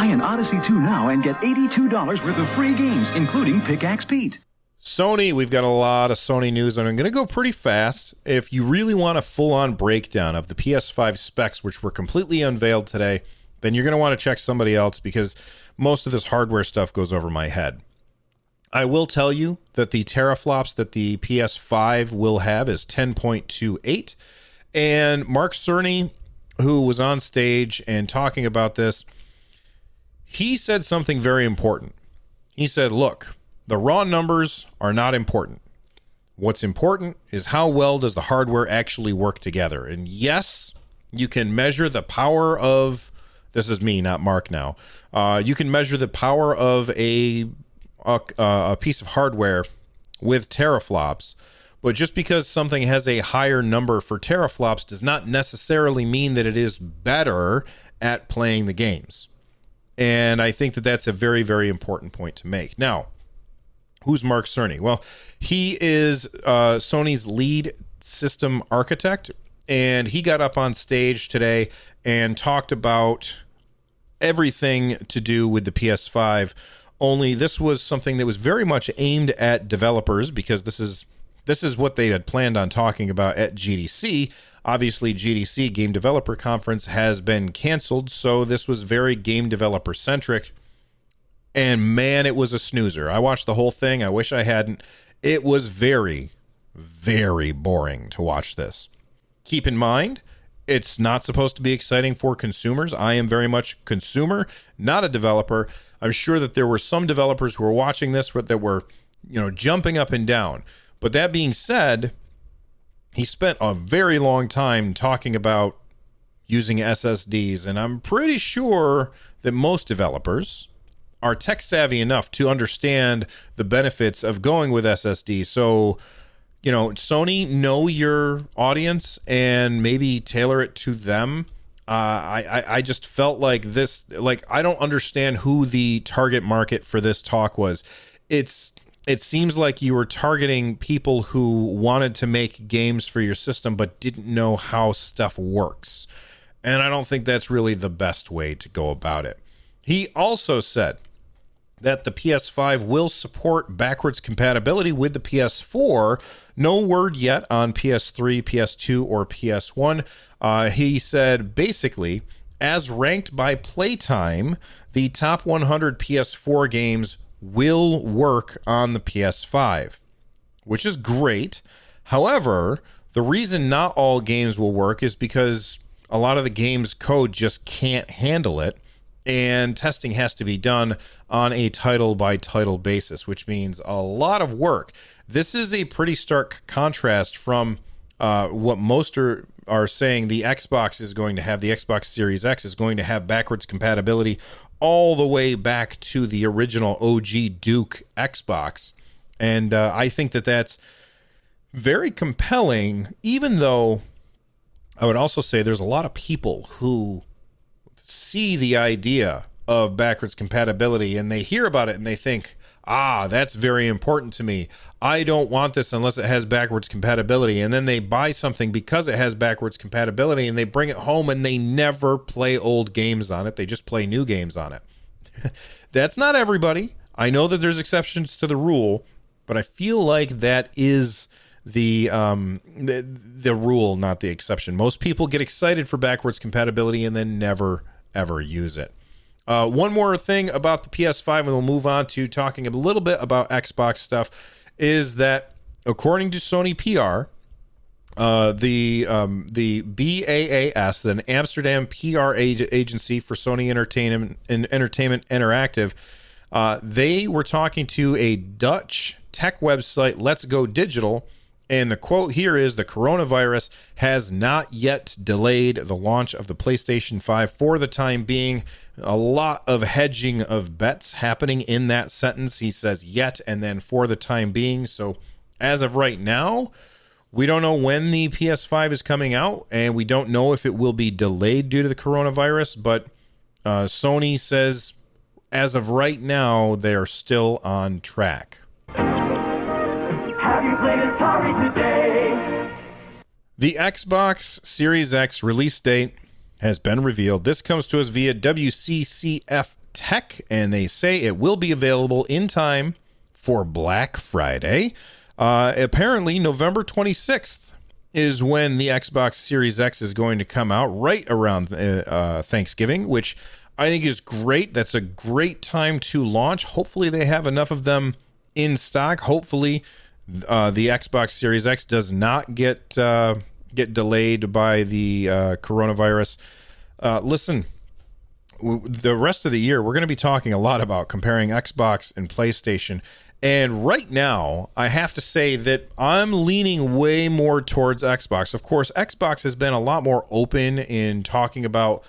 Buy an Odyssey 2 now and get $82 worth of free games, including Pickaxe Pete. Sony, we've got a lot of Sony news, and I'm going to go pretty fast. If you really want a full-on breakdown of the PS5 specs, which were completely unveiled today, then you're going to want to check somebody else because most of this hardware stuff goes over my head. I will tell you that the teraflops that the PS5 will have is 10.28, and Mark Cerny, who was on stage and talking about this, he said something very important. He said, look, the raw numbers are not important. What's important is how well does the hardware actually work together. And yes, you can measure the power of, this is me, not Mark now. You can measure the power of a piece of hardware with teraflops, but just because something has a higher number for teraflops does not necessarily mean that it is better at playing the games. And I think that that's a very, very important point to make. Now, who's Mark Cerny? Well, he is Sony's lead system architect, and he got up on stage today and talked about everything to do with the PS5, only this was something that was very much aimed at developers because this is what they had planned on talking about at GDC. Obviously, GDC, Game Developer Conference, has been canceled, so this was very game developer centric. And man, it was a snoozer. I watched the whole thing. I wish I hadn't. It was very, very boring to watch this. Keep in mind, it's not supposed to be exciting for consumers. I am very much consumer, not a developer. I'm sure that there were some developers who were watching this that were, jumping up and down. But that being said, he spent a very long time talking about using SSDs, and I'm pretty sure that most developers are tech savvy enough to understand the benefits of going with SSD. So, Sony, know your audience and maybe tailor it to them. I just felt like this, I don't understand who the target market for this talk was. It seems like you were targeting people who wanted to make games for your system but didn't know how stuff works. And I don't think that's really the best way to go about it. He also said that the PS5 will support backwards compatibility with the PS4. No word yet on PS3, PS2, or PS1. He said, basically, as ranked by playtime, the top 100 PS4 games will work on the PS5, which is great. However, the reason not all games will work is because a lot of the game's code just can't handle it. And testing has to be done on a title-by-title basis, which means a lot of work. This is a pretty stark contrast from what most are saying the Xbox is going to have. The Xbox Series X is going to have backwards compatibility all the way back to the original OG Duke Xbox. And I think that that's very compelling, even though I would also say there's a lot of people who see the idea of backwards compatibility and they hear about it and they think, that's very important to me. I don't want this unless it has backwards compatibility. And then they buy something because it has backwards compatibility and they bring it home and they never play old games on it. They just play new games on it. That's not everybody. I know that there's exceptions to the rule, but I feel like that is the rule, not the exception. Most people get excited for backwards compatibility and then never ever use it. One more thing about the PS5, and we'll move on to talking a little bit about Xbox stuff, is that according to Sony PR, the BAAS, the Amsterdam PR agency for Sony Entertainment Interactive, they were talking to a Dutch tech website, Let's Go Digital, and the quote here is, the coronavirus has not yet delayed the launch of the PlayStation 5 for the time being. A lot of hedging of bets happening in that sentence. He says yet and then for the time being. So as of right now, we don't know when the PS5 is coming out, and we don't know if it will be delayed due to the coronavirus, but Sony says as of right now, they are still on track. Have you played Atari today? The Xbox Series X release date has been revealed. This comes to us via WCCF Tech, and they say it will be available in time for Black Friday. Apparently, November 26th is when the Xbox Series X is going to come out, right around Thanksgiving, which I think is great. That's a great time to launch. Hopefully, they have enough of them in stock. Hopefully, the Xbox Series X does not get delayed by the coronavirus. Listen, the rest of the year, we're going to be talking a lot about comparing Xbox and PlayStation. And right now, I have to say that I'm leaning way more towards Xbox. Of course, Xbox has been a lot more open in talking about,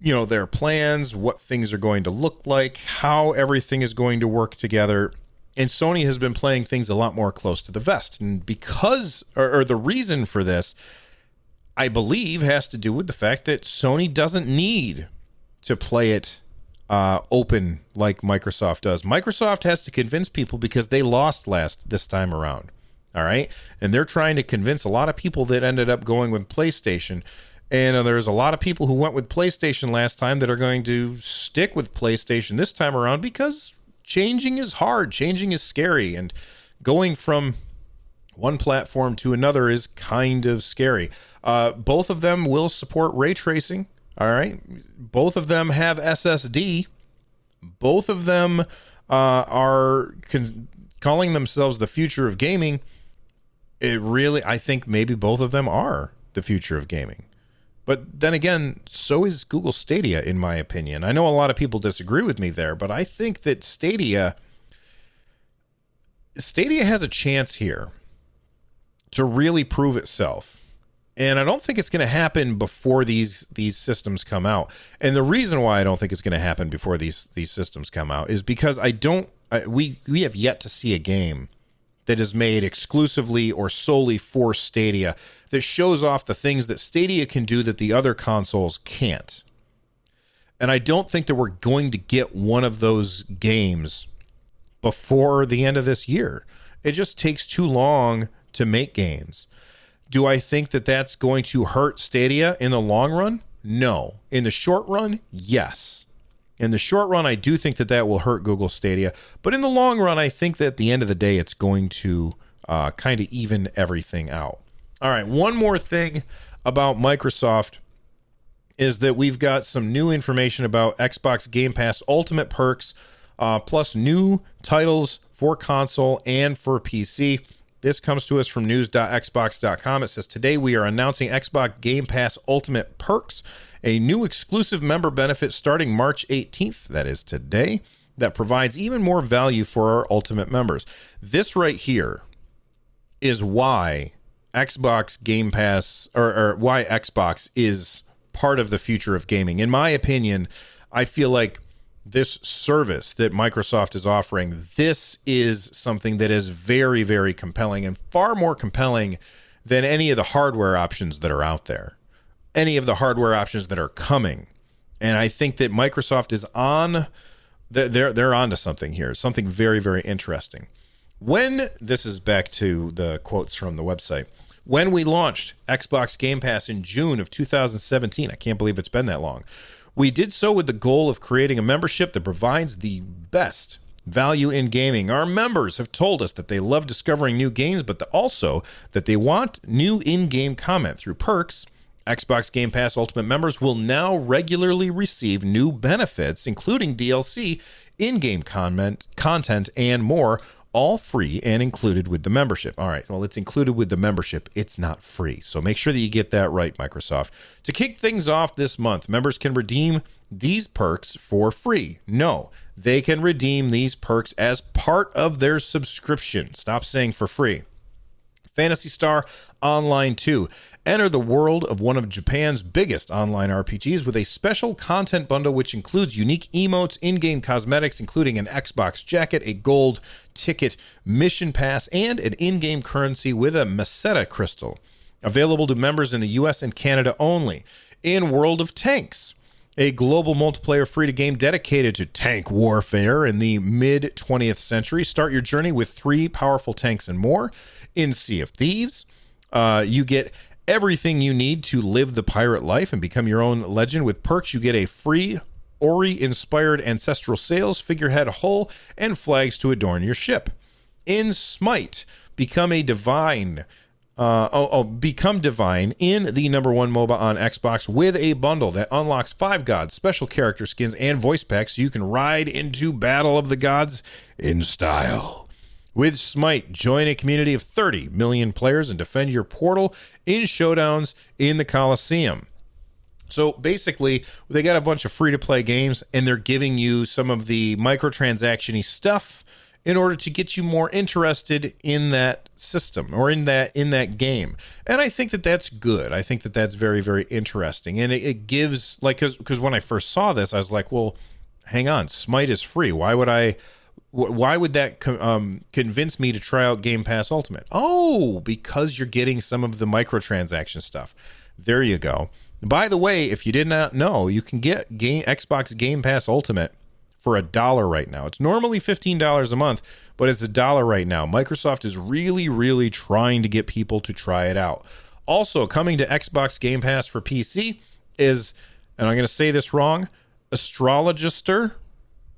their plans, what things are going to look like, how everything is going to work together. And Sony has been playing things a lot more close to the vest. And because, or the reason for this, I believe, has to do with the fact that Sony doesn't need to play it open like Microsoft does. Microsoft has to convince people because they lost this time around. All right. And they're trying to convince a lot of people that ended up going with PlayStation. And there's a lot of people who went with PlayStation last time that are going to stick with PlayStation this time around because changing is hard. Changing is scary. And going from one platform to another is kind of scary. Both of them will support ray tracing. All right. Both of them have SSD. Both of them are calling themselves the future of gaming. I think maybe both of them are the future of gaming. But then again, so is Google Stadia, in my opinion. I know a lot of people disagree with me there, but I think that Stadia has a chance here to really prove itself. And I don't think it's going to happen before these systems come out. And the reason why I don't think it's going to happen before these systems come out is because we have yet to see a game that is made exclusively or solely for Stadia that shows off the things that Stadia can do that the other consoles can't. And I don't think that we're going to get one of those games before the end of this year. It just takes too long to make games. Do I think that that's going to hurt Stadia in the long run? No. In the short run, yes. In the short run, I do think that will hurt Google Stadia. But in the long run, I think that at the end of the day, it's going to kind of even everything out. All right, one more thing about Microsoft is that we've got some new information about Xbox Game Pass Ultimate perks, plus new titles for console and for PC. This comes to us from news.xbox.com. It says, today we are announcing Xbox Game Pass Ultimate Perks, a new exclusive member benefit starting March 18th, that is today, that provides even more value for our Ultimate members. This right here is why Xbox Game Pass, or why Xbox is part of the future of gaming. In my opinion, I feel like this service that Microsoft is offering, this is something that is very, very compelling and far more compelling than any of the hardware options that are out there, any of the hardware options that are coming. And I think that Microsoft is they're onto something here, something very, very interesting. This is back to the quotes from the website. When we launched Xbox Game Pass in June of 2017, I can't believe it's been that long. We did so with the goal of creating a membership that provides the best value in gaming. Our members have told us that they love discovering new games, but also that they want new in-game comment through perks. Xbox Game Pass Ultimate members will now regularly receive new benefits, including DLC, in-game content, and more, all free and included with the membership. All right, well, it's included with the membership. It's not free. So make sure that you get that right, Microsoft. To kick things off this month, members can redeem these perks for free. No, they can redeem these perks as part of their subscription. Stop saying for free. Phantasy Star Online 2. Enter the world of one of Japan's biggest online RPGs with a special content bundle which includes unique emotes, in-game cosmetics, including an Xbox jacket, a gold ticket mission pass, and an in-game currency with a Meseta crystal. Available to members in the US and Canada only. In World of Tanks, a global multiplayer free-to-game dedicated to tank warfare in the mid-20th century. Start your journey with 3 powerful tanks and more. In Sea of Thieves, you get everything you need to live the pirate life and become your own legend. With perks, you get a free Ori-inspired ancestral sails, figurehead hull, and flags to adorn your ship. In Smite, become divine in the number one MOBA on Xbox with a bundle that unlocks 5 gods, special character skins, and voice packs so you can ride into Battle of the Gods in style. With Smite, join a community of 30 million players and defend your portal in showdowns in the Coliseum. So basically, they got a bunch of free-to-play games, and they're giving you some of the microtransaction-y stuff in order to get you more interested in that system or in that game. And I think that that's good. I think that that's very, very interesting. And it gives, like, because when I first saw this, I was like, well, hang on, Smite is free. Why would that convince me to try out Game Pass Ultimate? Oh, because you're getting some of the microtransaction stuff. There you go. By the way, if you did not know, you can get Xbox Game Pass Ultimate for $1 right now. It's normally $15 a month, but it's $1 right now. Microsoft is really, really trying to get people to try it out. Also, coming to Xbox Game Pass for PC is, and I'm going to say this wrong, Astrologister.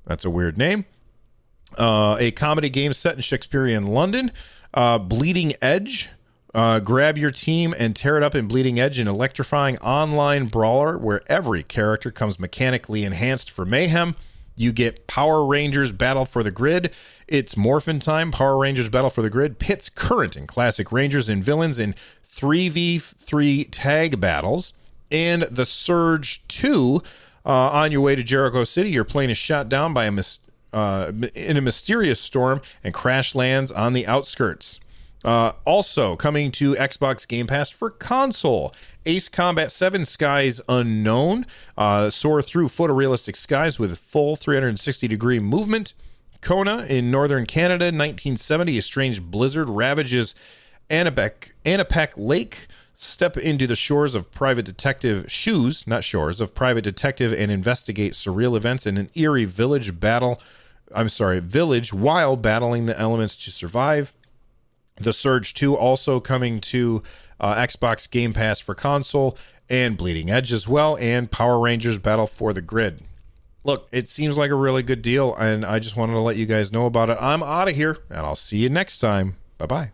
That's a weird name. A comedy game set in Shakespearean London. Bleeding Edge. Grab your team and tear it up in Bleeding Edge, an electrifying online brawler where every character comes mechanically enhanced for mayhem. You get Power Rangers Battle for the Grid. It's Morphin Time. Power Rangers Battle for the Grid pits current and classic Rangers and villains in 3v3 tag battles. And The Surge 2. On your way to Jericho City, your plane is shot down by in a mysterious storm and crash lands on the outskirts. Also coming to Xbox Game Pass for console, Ace Combat 7 Skies Unknown. Soar through photorealistic skies with full 360-degree movement. Kona in northern Canada, 1970. A strange blizzard ravages Anapec Lake. Step into the shores of private detective and investigate surreal events in an eerie village while battling the elements to survive. The Surge 2 also coming to Xbox Game Pass for console, and Bleeding Edge as well, and Power Rangers Battle for the Grid. Look, it seems like a really good deal, and I just wanted to let you guys know about it. I'm out of here, and I'll see you next time. Bye-bye.